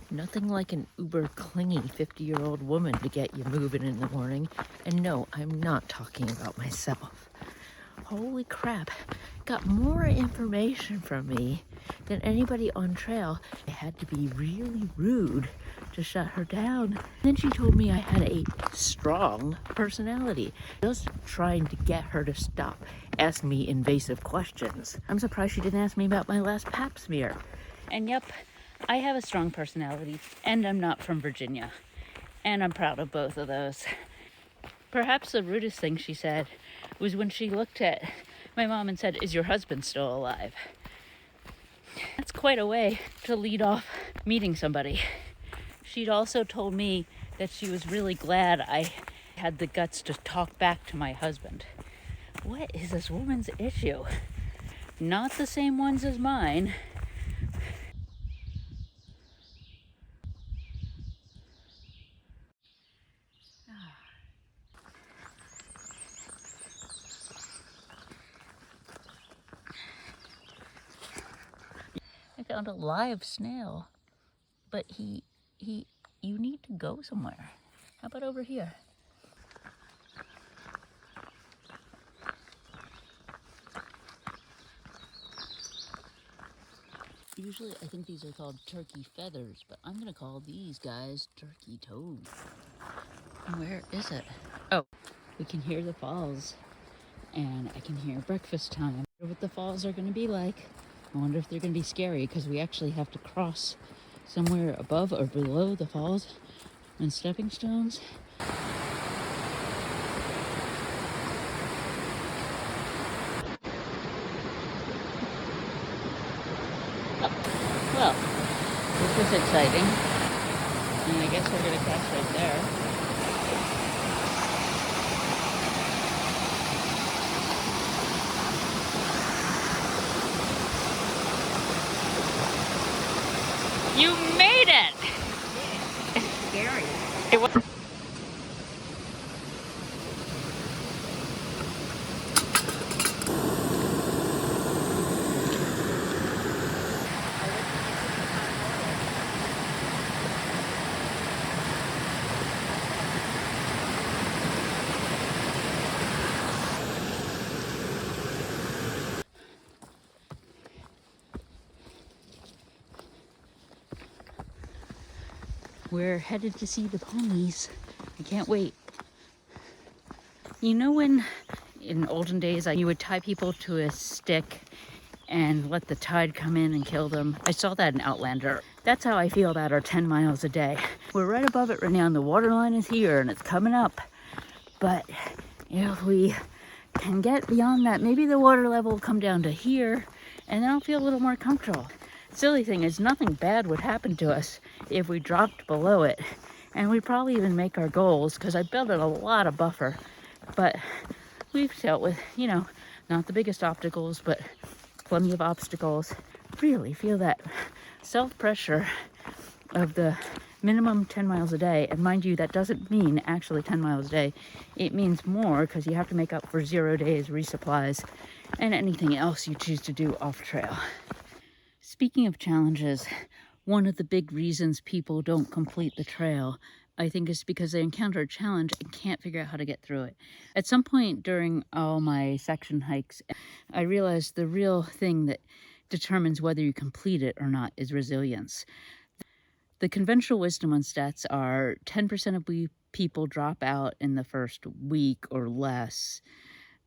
Nothing like an uber clingy 50-year-old woman to get you moving in the morning. And no, I'm not talking about myself. Holy crap, got more information from me than anybody on trail. I had to be really rude to shut her down. Then she told me I had a strong personality. Just trying to get her to stop asking me invasive questions. I'm surprised she didn't ask me about my last pap smear. And yep, I have a strong personality, and I'm not from Virginia. And I'm proud of both of those. Perhaps the rudest thing she said was when she looked at my mom and said, "Is your husband still alive?" That's quite a way to lead off meeting somebody. She'd also told me that she was really glad I had the guts to talk back to my husband. What is this woman's issue? Not the same ones as mine. I found a live snail, but you need to go somewhere. How about over here? Usually I think these are called turkey feathers, but I'm gonna call these guys turkey toads. Where is it? Oh, we can hear the falls, and I can hear breakfast time. I wonder what the falls are gonna be like. I wonder if they're gonna be scary, because we actually have to cross somewhere above or below the falls and stepping stones. Well, this is exciting. And I guess we're gonna cross right there. You made it! It's scary. It was. We're headed to see the ponies. I can't wait. You know when in olden days you would tie people to a stick and let the tide come in and kill them? I saw that in Outlander. That's how I feel about our 10 miles a day. We're right above it right now, and the water line is here and it's coming up. But if we can get beyond that, maybe the water level will come down to here, and then I'll feel a little more comfortable. Silly thing is, nothing bad would happen to us if we dropped below it, and we'd probably even make our goals, because I built in a lot of buffer. But we've dealt with, not the biggest obstacles, but plenty of obstacles. Really feel that self-pressure of the minimum 10 miles a day. And mind you, that doesn't mean actually 10 miles a day. It means more, because you have to make up for 0 days resupplies and anything else you choose to do off trail. Speaking of challenges, one of the big reasons people don't complete the trail, I think, is because they encounter a challenge and can't figure out how to get through it. At some point during all my section hikes, I realized the real thing that determines whether you complete it or not is resilience. The conventional wisdom on stats are 10% of people drop out in the first week or less.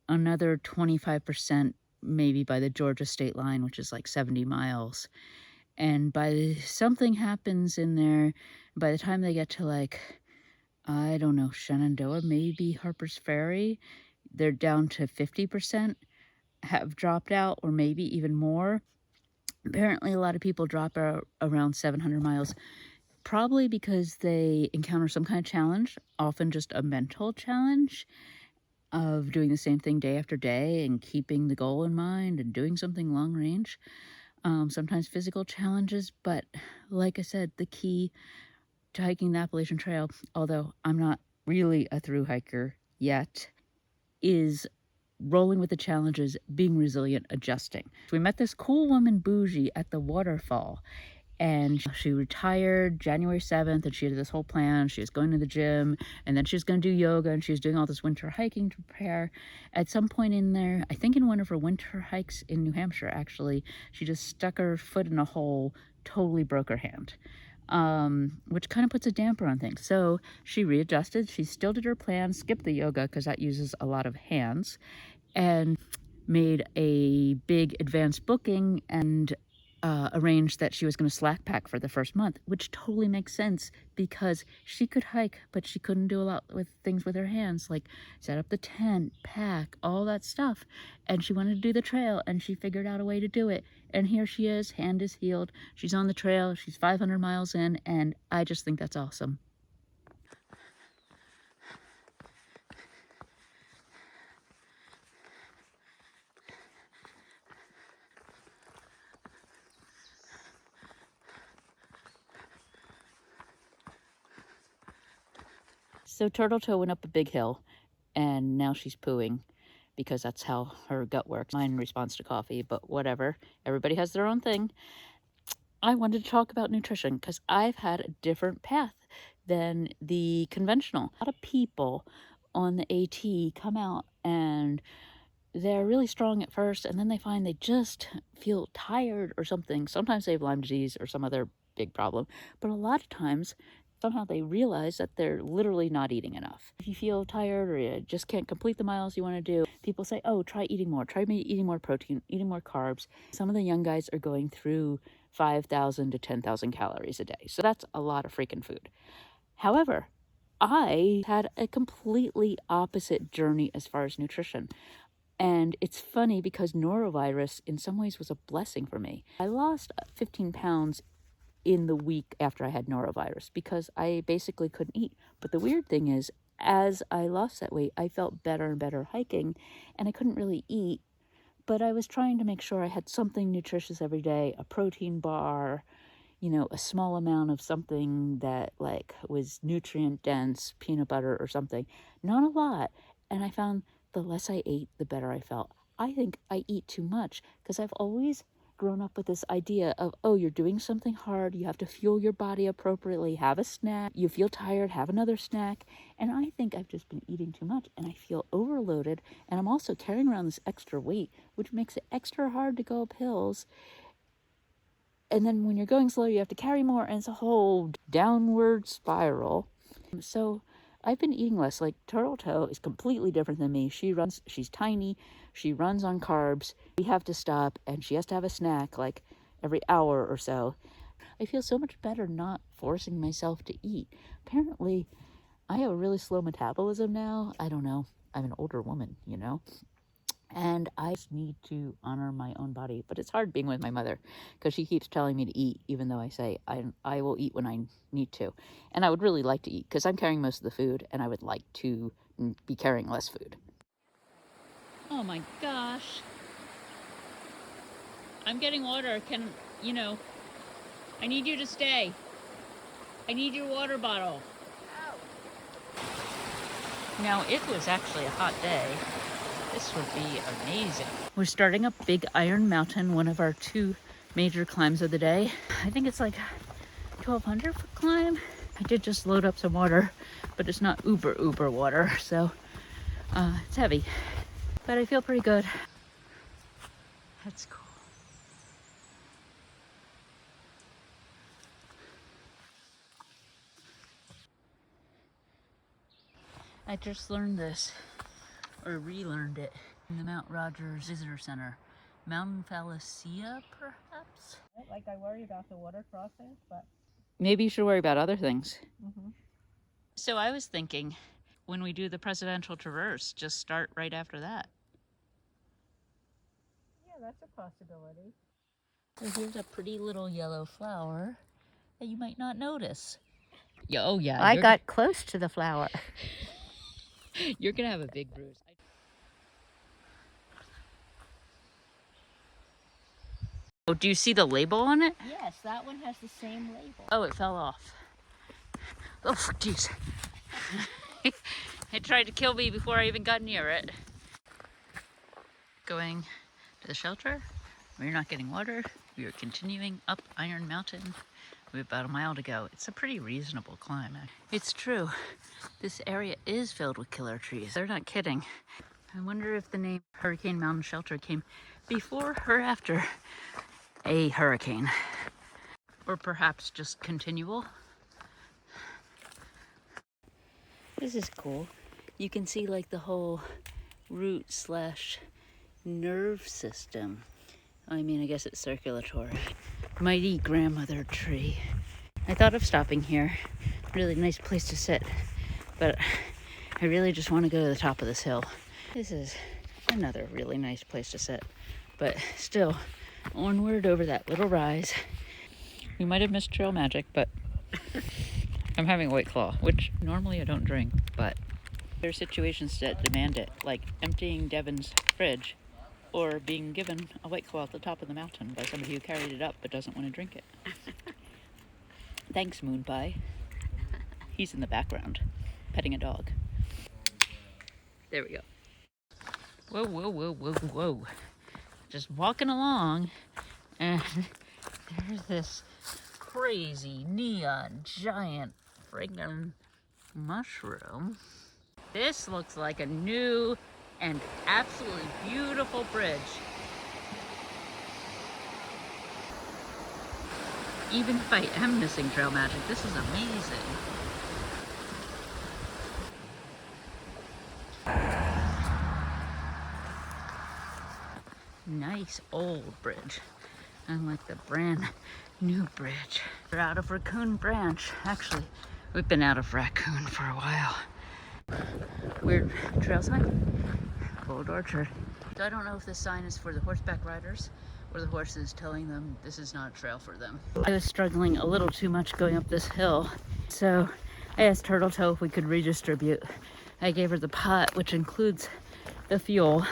Another 25% maybe by the Georgia state line, which is like 70 miles. And something happens in there, by the time they get to I don't know, Shenandoah, maybe Harper's Ferry, they're down to 50% have dropped out, or maybe even more. Apparently, a lot of people drop out around 700 miles, probably because they encounter some kind of challenge, often just a mental challenge of doing the same thing day after day and keeping the goal in mind and doing something long range. Sometimes physical challenges, but like I said, the key to hiking the Appalachian Trail, although I'm not really a thru hiker yet, is rolling with the challenges, being resilient, adjusting. We met this cool woman, Bougie, at the waterfall, And she retired January 7th, and she had this whole plan. She was going to the gym, and then she was going to do yoga, and she was doing all this winter hiking to prepare. At some point in there, I think in one of her winter hikes in New Hampshire, actually, she just stuck her foot in a hole, totally broke her hand, which kind of puts a damper on things. So she readjusted. She still did her plan, skipped the yoga because that uses a lot of hands, and made a big advanced booking and arranged that she was going to slack pack for the first month, which totally makes sense because she could hike, but she couldn't do a lot with things with her hands, like set up the tent, pack, all that stuff. And she wanted to do the trail, and she figured out a way to do it. And here she is, hand is healed. She's on the trail. She's 500 miles in, and I just think that's awesome. So Turtle Toe went up a big hill, and now she's pooing because that's how her gut works. Mine responds to coffee, but whatever. Everybody has their own thing. I wanted to talk about nutrition because I've had a different path than the conventional. A lot of people on the AT come out and they're really strong at first, and then they find they just feel tired or something. Sometimes they have Lyme disease or some other big problem, but a lot of times somehow they realize that they're literally not eating enough. If you feel tired or you just can't complete the miles you want to do, people say, oh, try eating more. Try eating more protein, eating more carbs. Some of the young guys are going through 5,000 to 10,000 calories a day. So that's a lot of freaking food. However, I had a completely opposite journey as far as nutrition. And it's funny because norovirus in some ways was a blessing for me. I lost 15 pounds in the week after I had norovirus because I basically couldn't eat. But the weird thing is, as I lost that weight, I felt better and better hiking, and I couldn't really eat. But I was trying to make sure I had something nutritious every day, a protein bar, a small amount of something that like was nutrient dense, peanut butter or something. Not a lot. And I found the less I ate, the better I felt. I think I eat too much because I've always grown up with this idea of, oh, you're doing something hard, you have to fuel your body appropriately, have a snack, you feel tired, have another snack. And I think I've just been eating too much and I feel overloaded, and I'm also carrying around this extra weight, which makes it extra hard to go up hills. And then when you're going slow, you have to carry more, and it's a whole downward spiral. So I've been eating less. Like Turtle Toe is completely different than me. She's tiny, she runs on carbs. We have to stop, and she has to have a snack like every hour or so. I feel so much better not forcing myself to eat. Apparently, I have a really slow metabolism now. I don't know. I'm an older woman, and I just need to honor my own body. But it's hard being with my mother because she keeps telling me to eat, even though I say I will eat when I need to. And I would really like to eat because I'm carrying most of the food, and I would like to be carrying less food. Oh my gosh. I'm getting water. I need you to stay. I need your water bottle. Now, it was actually a hot day. This would be amazing. We're starting up Big Iron Mountain, one of our 2 major climbs of the day. I think it's like 1,200 foot climb. I did just load up some water, but it's not uber water, so it's heavy. But I feel pretty good. That's cool. I just learned this, or relearned it, in the Mount Rogers Visitor Center. Mountain Fallacia, perhaps? Like I worry about the water crossings, but Maybe you should worry about other things. mm-hmm. So I was thinking, when we do the Presidential Traverse, just start right after that. Yeah, that's a possibility. So here's a pretty little yellow flower that you might not notice. Yeah, oh yeah. I got close to the flower. You're gonna have a big bruise. Oh, do you see the label on it? Yes, that one has the same label. Oh, it fell off. Oh, jeez. It tried to kill me before I even got near it. Going to the shelter. We're not getting water. We are continuing up Iron Mountain. We have about a mile to go. It's a pretty reasonable climb. It's true. This area is filled with killer trees. They're not kidding. I wonder if the name Hurricane Mountain Shelter came before or after a hurricane. Or perhaps just continual. This is cool. You can see like the whole root slash nerve system. I mean, I guess it's circulatory. Mighty grandmother tree. I thought of stopping here. Really nice place to sit. But I really just want to go to the top of this hill. This is another really nice place to sit. But still, onward over that little rise. We might have missed trail magic, but I'm having a White Claw, which normally I don't drink, but there are situations that demand it, like emptying Devin's fridge or being given a White Claw at the top of the mountain by somebody who carried it up but doesn't want to drink it. Thanks, Moon Pie. He's in the background, petting a dog. There we go. Whoa, whoa, whoa, whoa, whoa. Just walking along, and there's this crazy neon giant friggin' mushroom. This looks like a new and absolutely beautiful bridge. Even if I am missing trail magic, this is amazing. Nice old bridge, unlike the brand new bridge. We're out of Raccoon Branch. Actually, we've been out of Raccoon for a while. Weird trail sign, Old Orchard. So I don't know if this sign is for the horseback riders or the horses telling them this is not a trail for them. I was struggling a little too much going up this hill, so I asked Turtle Toe if we could redistribute. I gave her the pot, which includes the fuel.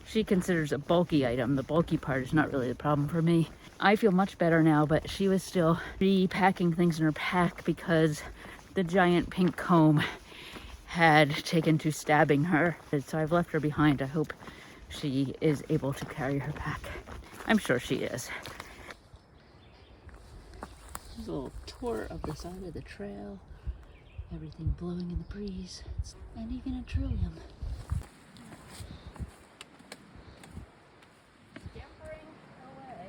She considers a bulky item. The bulky part is not really the problem for me. I feel much better now, but she was still repacking things in her pack because the giant pink comb had taken to stabbing her. So I've left her behind. I hope she is able to carry her pack. I'm sure she is. There's a little tour of the side of the trail. Everything blowing in the breeze. And even a trillium. Scampering away.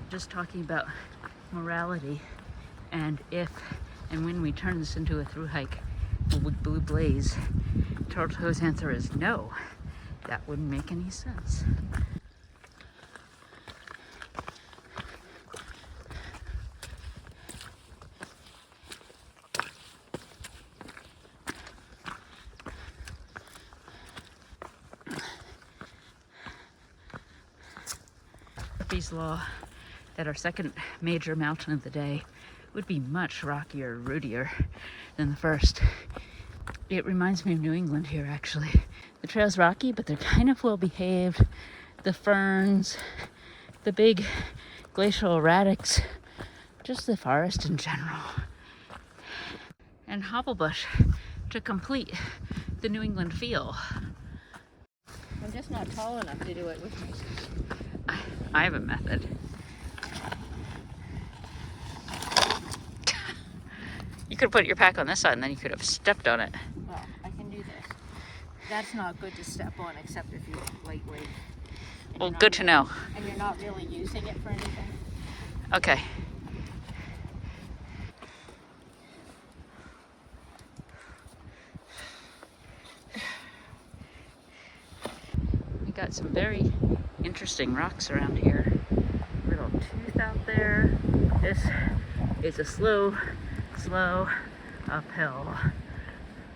Just talking about morality and if and when we turn this into a through hike, will we blue blaze? Turtle Toe's answer is no. That wouldn't make any sense. Murphy's Law that our second major mountain of the day would be much rockier, rootier than the first. It reminds me of New England here, actually. The trail's rocky, but they're kind of well behaved. The ferns, the big glacial erratics, just the forest in general. And hobblebush to complete the New England feel. I'm just not tall enough to do it with me. I have a method. You could put your pack on this side and then you could have stepped on it. Well, I can do this. That's not good to step on except if you're lightweight. Well, good to know. And you're not really using it for anything. Okay. We got some very interesting rocks around here. Little tooth out there. This is a slow uphill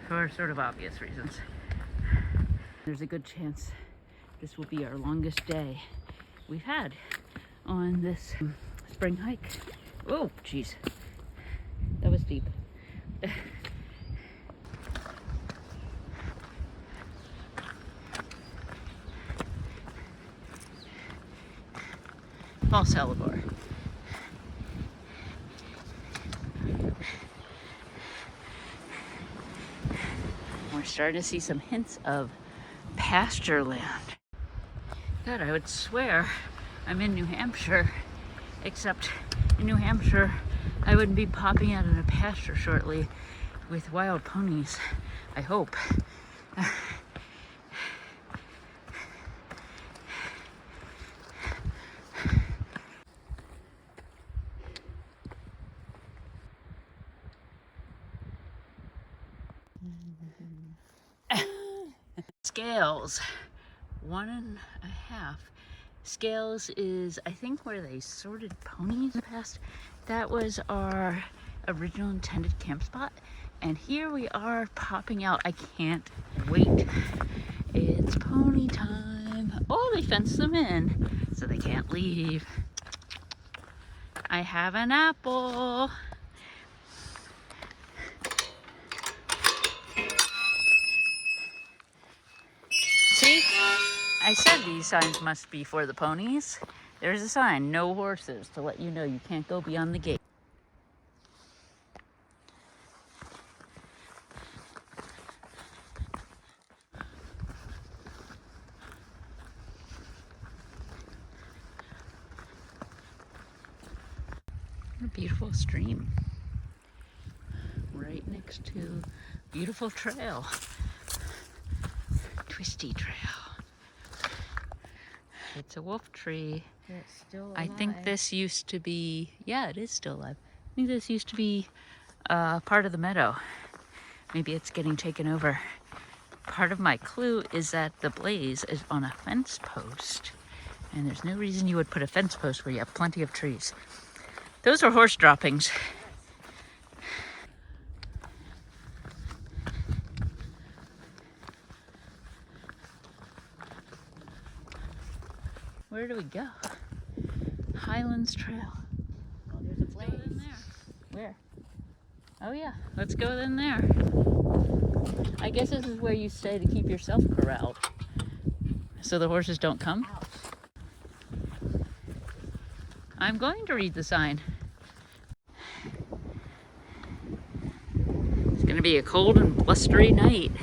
for sort of obvious reasons. There's a good chance this will be our longest day we've had on this spring hike. Oh, geez. That was deep. False hellebore. We're starting to see some hints of pasture land. God, I would swear I'm in New Hampshire, except in New Hampshire, I wouldn't be popping out in a pasture shortly with wild ponies, I hope. Scales, 1.5. Scales is, I think, where they sorted ponies in the past. That was our original intended camp spot. And here we are popping out. I can't wait. It's pony time. Oh, they fenced them in so they can't leave. I have an apple. See? I said these signs must be for the ponies. There's a sign, no horses, to let you know you can't go beyond the gate. A beautiful stream right next to a beautiful trail. Twisty trail. It's a wolf tree. It's still alive. I think this used to be, yeah, it is still alive. I think this used to be part of the meadow. Maybe it's getting taken over. Part of my clue is that the blaze is on a fence post. And there's no reason you would put a fence post where you have plenty of trees. Those are horse droppings. Where do we go? Highlands Trail. Oh, there's a blaze. Go in there. Where? Oh yeah, let's go in there. I guess this is where you stay to keep yourself corralled, so the horses don't come. Ouch. I'm going to read the sign. It's gonna be a cold and blustery night.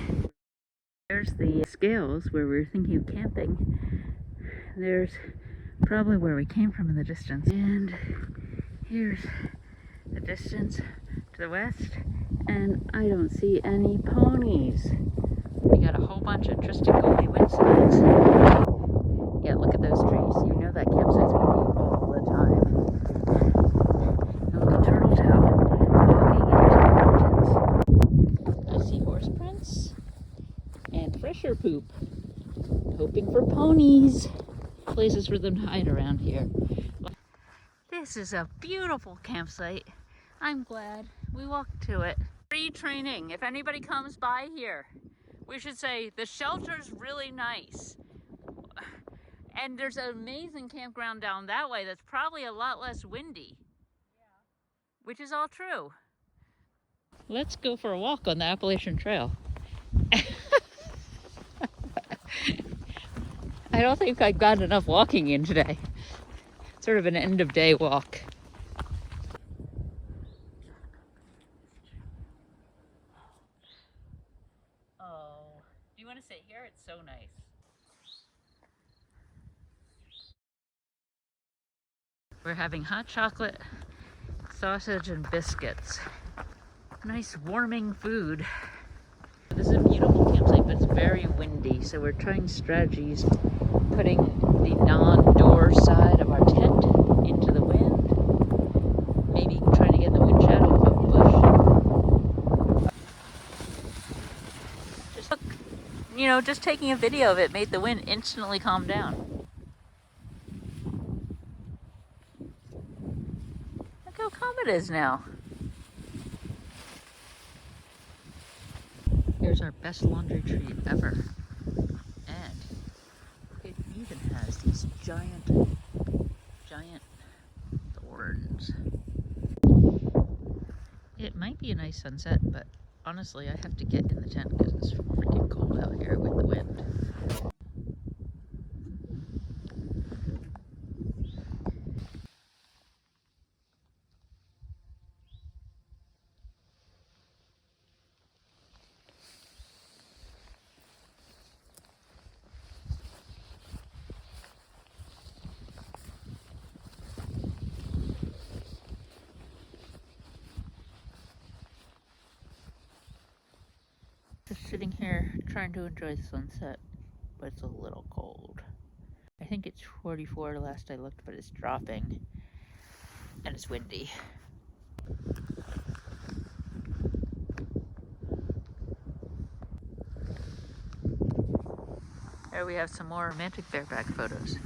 There's the scales where we were thinking of camping. There's probably where we came from in the distance. And here's the distance to the west. And I don't see any ponies. We got a whole bunch of twisty-goody wind signs. Yeah, look at those trees. You know that campsite's gonna be all the time. And look at Turtletail walking into the mountains. I see horse prints and fresher poop. Hoping for ponies. Places for them to hide around here. This is a beautiful campsite. I'm glad we walked to it. Free training. If anybody comes by here, we should say the shelter's really nice. And there's an amazing campground down that way that's probably a lot less windy. Yeah. Which is all true. Let's go for a walk on the Appalachian Trail. I don't think I've got enough walking in today. Sort of an end of day walk. Oh, do you want to sit here? It's so nice. We're having hot chocolate, sausage, and biscuits. Nice warming food. This is a beautiful campsite, but it's very windy, so we're trying strategies, putting the non-door side of our tent into the wind, maybe trying to get in the wind shadow of a bush. Just look, just taking a video of it made the wind instantly calm down. Look how calm it is now. Here's our best laundry tree ever. And it even has these giant thorns. It might be a nice sunset, but honestly, I have to get in the tent because it's freaking cold out here with the wind. sitting here trying to enjoy the sunset, but it's a little cold. I think it's 44 last I looked, but it's dropping and it's windy. There we have some more romantic bareback photos.